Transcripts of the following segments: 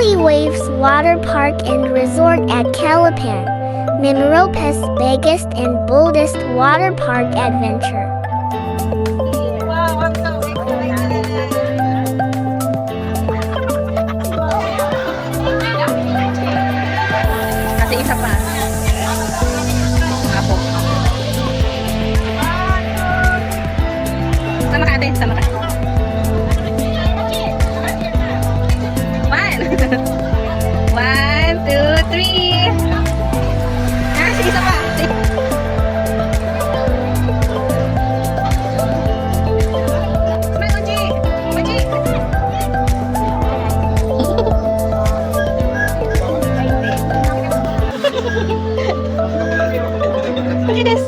Woolly Waves Water Park and Resort at Calapan, Mimaropa's biggest and boldest water park adventure. Kasi isa pa. Apo. Sama ka ate, sama ka. One. 1, 2, 3. Sige, isa pa. Smile, Oji. Oji. Oji des.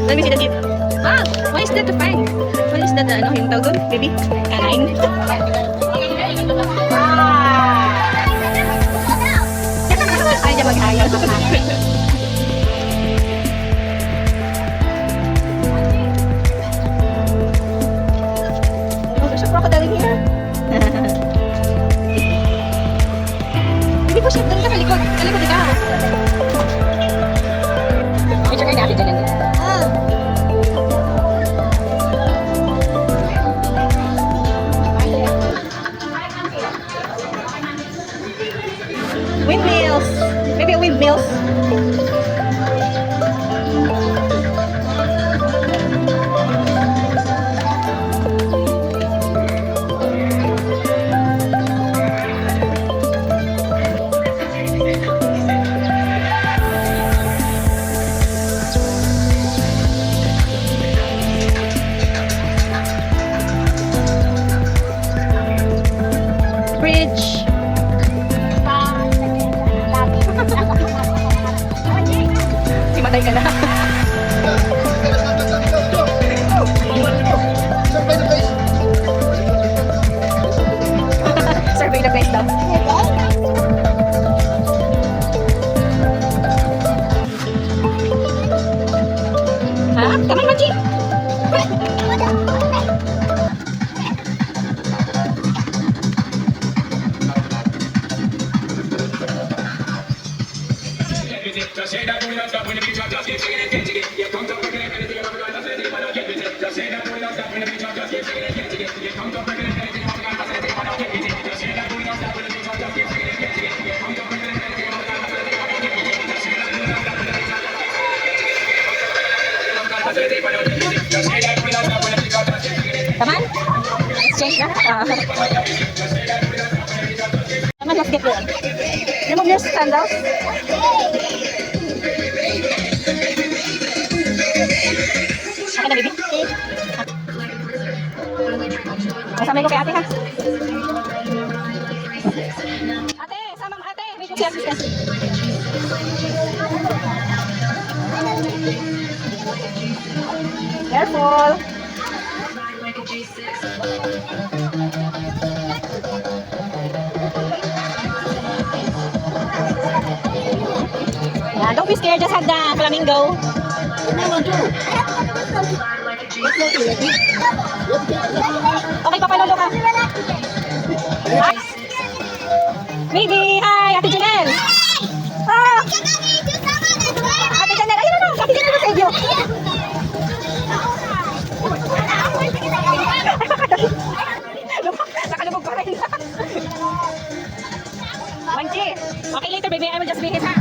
Let me see the gift. Ah, why is that to find? What is that? Ano yung tawag doon? Baby? Kanine? Ay, dyan mag-ayaw. Oh, there's a crocodile in here. Hindi po siya. Doon ka sa likod. Sa likod ikaw. Picture kayo natin dyan. Windmills. Maybe windmills. Bridge. Himatay ka na. Survey the place daw. Ha? Come on, Manji. Come on. Exchange na. Come on, let's get going. Remove your sandals. Akin na, baby. Masamay ko kay ate, ha? Ate, sama mo ate. Wait, si assistant. Careful. Yeah, don't be scared. Just have the flamingo. Okay, papalolo ka. Hi. Baby, hi, Ate Janelle. Ah. Ate Janelle, ayun na. Ate Janelle sa inyo. Nakalubog pa rin. Manji. Okay, later, baby. I will just behave, ha?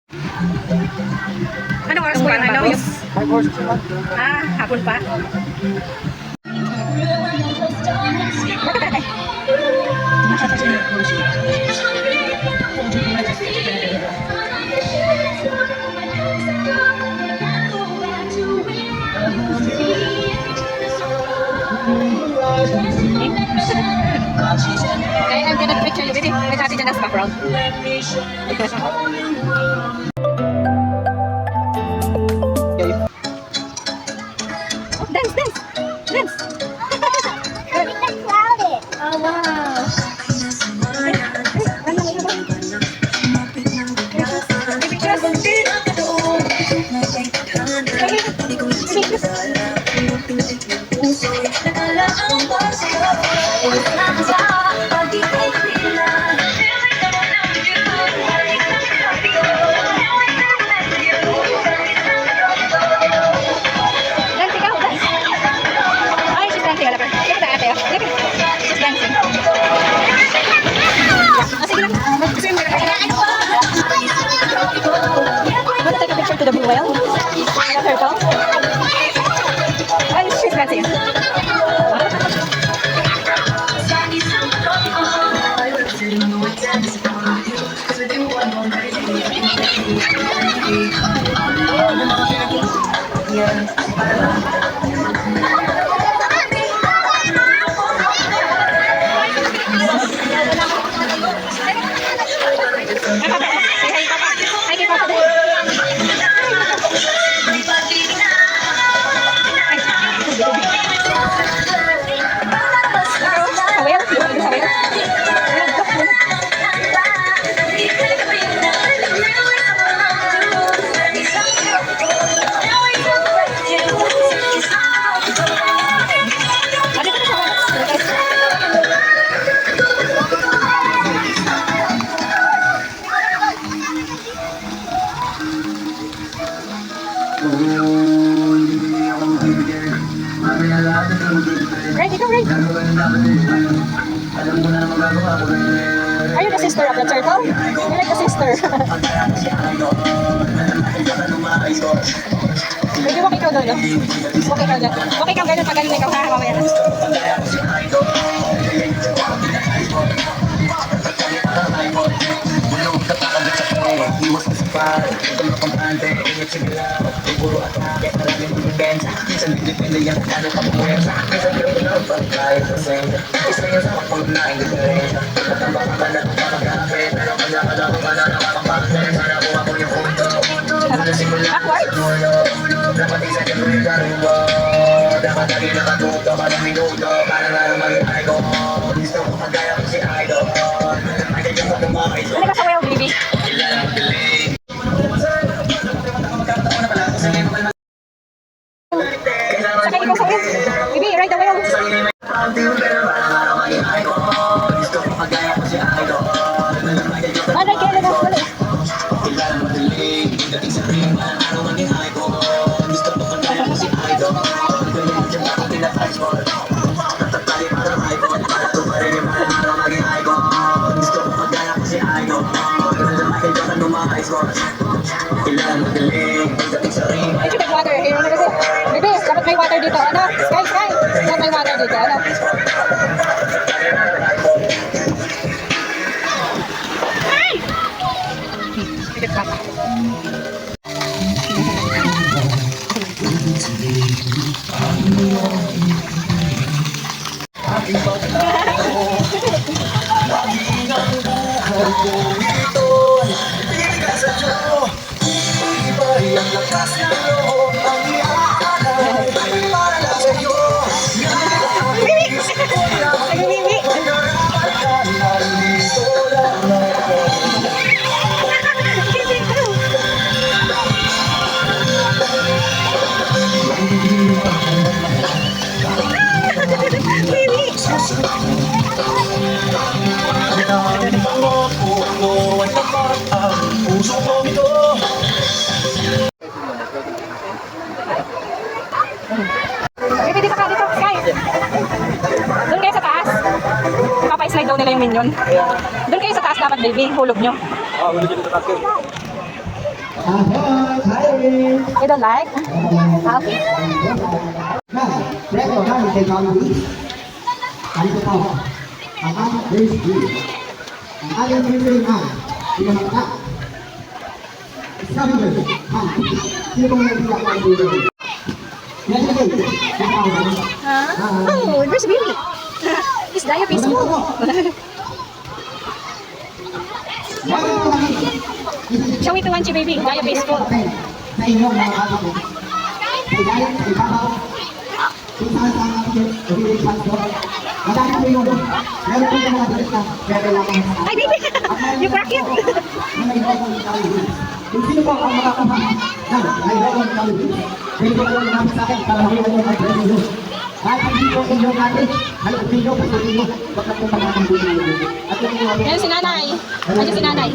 Anong oras pa? Ano? Yung... hapon pa? Kaya I'm gonna picture you, baby. May dati dyan as background. Oh, dance, dance! Dance! Oh, wow! Dance ikaw, dance! Ay, she's dancing. Look at the ate. Look at she's dancing. Sige lang. Mag-swim ka na. Want to take a picture to the blue whale? The turtle? Ay, she's dancing. Say hi, Papa. Hi kay Papa. Sawel? Sawel? Right, ikaw, right. Are you the sister of the turtle? You're like the sister. Pwede walk ikaw doon, no? Walk ikaw doon. Walk ikaw ganun, pagaling ikaw, ha? Mamaya na. Ano ka sa whale, baby? Sakay ikaw sa whale. Baby, ride the whale. Alright, kaya na. Wala. I should have water here. Ano kasi? Baby, dapat may water dito. Ano? Sky, sky. Dapat may water dito. Ano? Ay! Pipit papa. Baby, dito ka, dito. Sky. Doon kayo sa taas. Papa-slide daw nila yung minion. Doon kayo sa taas dapat, baby. Hulog nyo. Hulog nyo dito sa taas. You don't like? Okay. Now, bread or honey take on these. Honey to power. Ang honey is green. Ang honey is green na. Hindi naman ka. Sabi mo, honey. Sino kong nagbiyak ang green? Yan siya kayo. Oh, there's a baby. Is Daya peaceful? Show it to Wanchi baby. Daya peaceful. Sa inyong mga kapatid. Sa gayat, sa ibabaw. Kung saan saan natin nag-iipan ko. Madami po yun. Meron po yung mga dalit na pwede lang ang Ay, baby! You crack it! Kung sino po ang makakaman ng mayroon kami, pwede po yung namin sa akin para makita nyo ang pwede nyo. Kahit hindi po inyo natin, halutin nyo, pasutin nyo, wag na po pagkakambuli nyo. At yung mga Ayan si nanay. Ayan si nanay.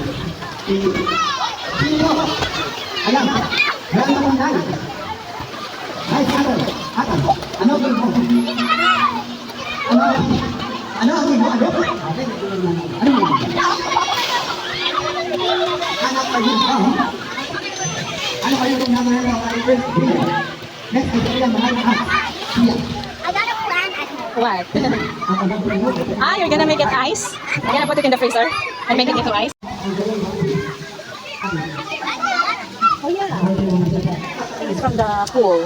sino? Ayan, meron akong nanay. Ay, atan, ano ang mo? Ano ang mo? Ano mo? Anak pa yun ka, ano kayo kung naman ang mga next, ito yung mga siya. I got a plan at home. What? You're gonna make it ice? You're gonna put it in the freezer and make it into ice? Oh yeah. It's from the pool.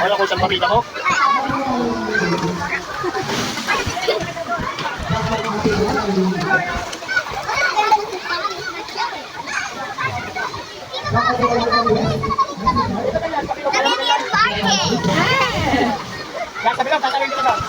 Wala ko siyang pamilya ko. Canadian parking. Sabi lang, sasabihin kita lang.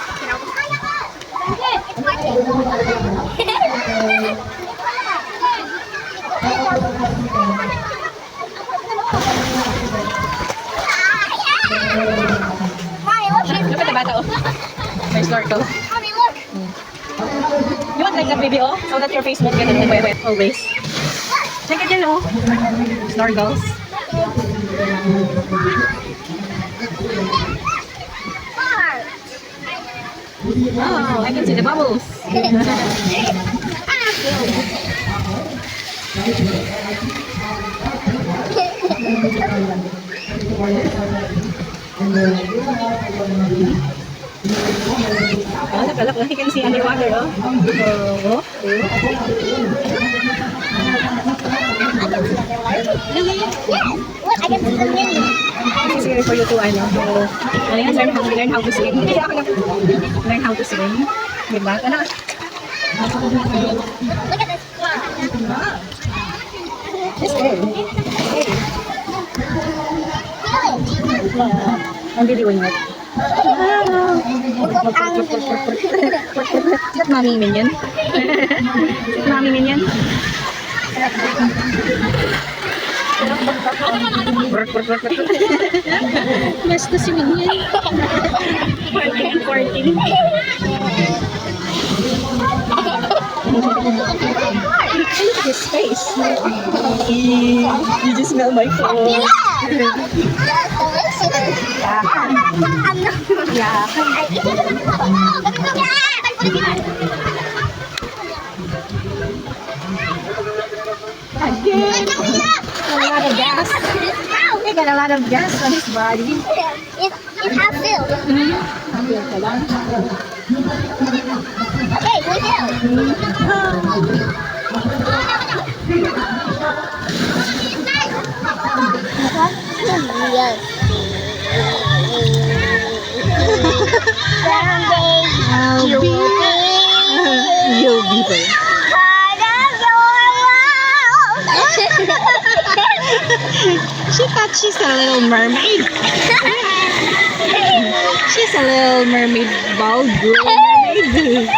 Mommy, look. Look at the bata, oh. May snorkel. Mommy, look. You want like that, baby, oh? So that your face won't get wet always. Check it yan, oh. Snorkels. Oh, I can see the bubbles. Oh, look, you can see underwater, oh. Oh, Really? Yes. Look, I can see the mini. It's easier for you to, learn how to swim. Learn how to swim. Diba? Ano? Look at this. It's good. Feel it. Ang video niya. Look ang Is that mommy minion? Mommy minion? Basta si minion. 14. Look at his face. You just smell my phone. Yeah. That's delicious. I'm not. Yeah. Again. A lot of gas. He got a lot of gas on his body. It's half filled. Okay, we go. Someday You'll be there. part of your world. She thought she's a little mermaid. She's a little mermaid, bald blue mermaid.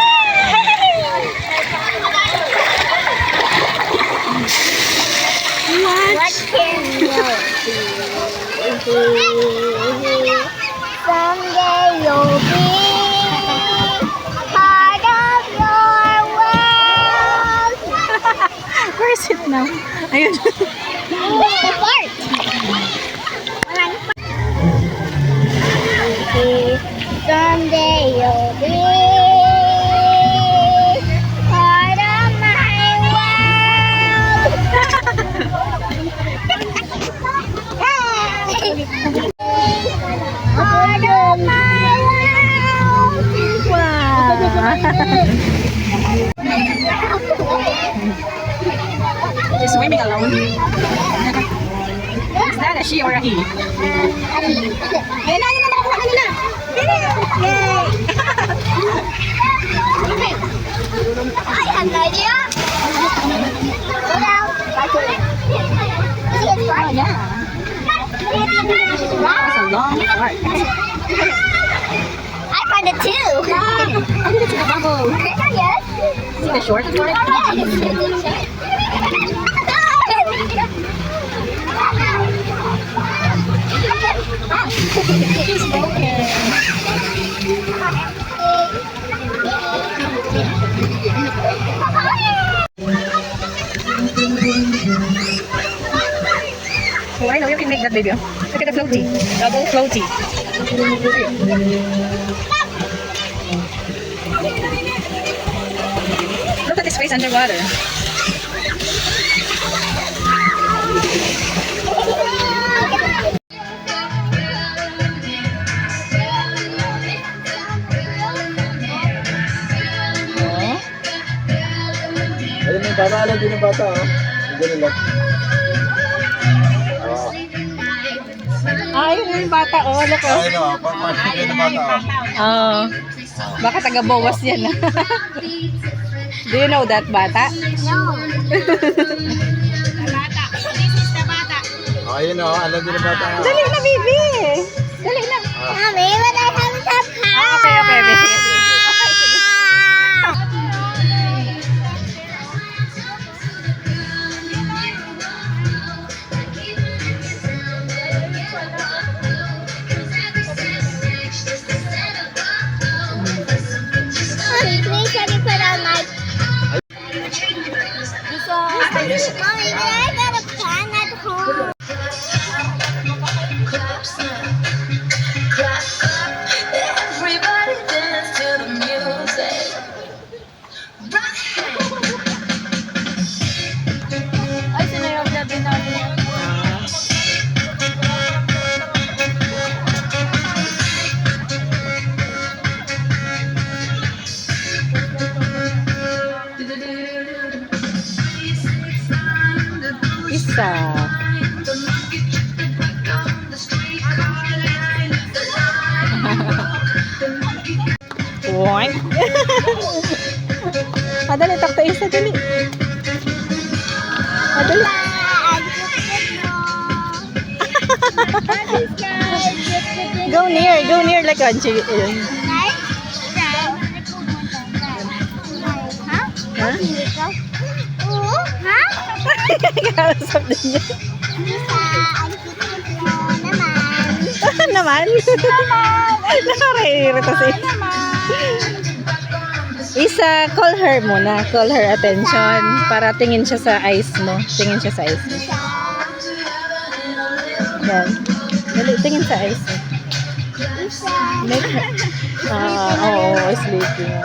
What can you do? Someday you'll be part of your world. Where is it now? Ayun. The part. She's swimming alone. Is that a she or a he? Ayun na, nakakuha ka nila. Yay! I have no idea. Go down. Is it fun? Yeah. That's a long part. I find it too. I did it to the bubble. Yes. See the short part? She's broken. Oh, I know you can make that baby. Look at the floaty. Double floaty. Look at his face underwater. Ayun yung bata, alam din ng bata, oh. Ganun lang. Oo. Ay, yung bata. Oh, look. Ayun, oh. Pag-party ng bata, oh. Oh. Baka taga-bawas yan. Do you know that bata? No. Oh, ayun, oh. Alam din ng bata, oh. Dali na, baby. Dali na. Mommy, but I haven't had Ah, okay, okay, baby. Okay, sige. Mommy, please can you put on my... Mommy, but I got a plan at home. Everybody dance to the music. Ay, sinayaw na din namin. Isa. What? Dali, takto isa, dali. Dali. Go near like Anchi. Huh? Kausap din niya. Naman? Nakaririta siya. Isa, call her muna. Call her attention. Para tingin siya sa eyes mo. Tingin siya sa eyes mo. Yan. Dali, tingin sa eyes mo. Make her. Oo, sleeping.